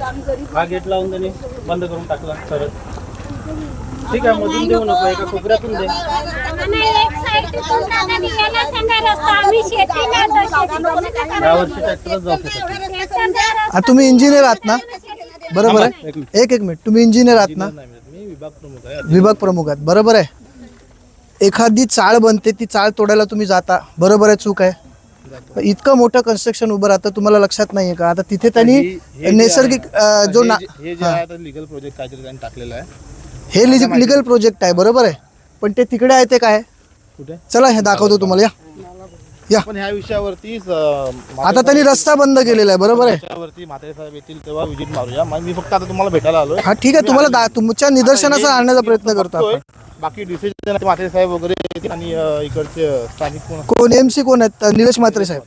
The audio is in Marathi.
हा गेट लावून त्यांनी बंद करून टाकला सरळ. ठीक आहे, मधून देऊ नको, एका कोपऱ्यातून दे. यावर्षी ट्रॅक्टरच जाऊ शकत. तुम्ही इंजिनियर आहात ना? बरोबर आहे. एक मिनिट, तुम्ही इंजिनियर आहात ना? मी विभाग प्रमुख आहे. विभाग प्रमुख आहात, बरोबर आहे. एखादी चाळ बनते, ती चाळ तोडायला तुम्ही जाता, बरोबर आहे, चूक आहे. इतकं मोठं कन्स्ट्रक्शन उभं राहतं, तुम्हाला लक्षात नाहीये का? आता तिथे त्यांनी नैसर्गिक जो हे जे आहे लीगल प्रोजेक्ट काहीतरी त्यांनी टाकलेला आहे. हे लिगल प्रोजेक्ट आहे, बरोबर आहे. पण ते तिकडे आहे ते काय? कुठे? चला हे दाखवतो तुम्हाला. या पण ह्या विषयावरतीच आता त्यांनी रस्ता बंद केलेला आहे, बरोबर आहे. विषयावरती म्हात्रे साहेब येतील तेव्हा विजिट मारूया. मी फक्त आता तुम्हाला भेटायला आलोय. हा ठीक आहे, तुम्हाला तुमच्या निदर्शनास आणण्याचा प्रयत्न करतो आपण. बाकी डिसिजन म्हात्रे साहेब वगैरे येतील आणि इकडचे स्थानिक कोण MC कोण आहेत? निलेश म्हात्रे साहेब.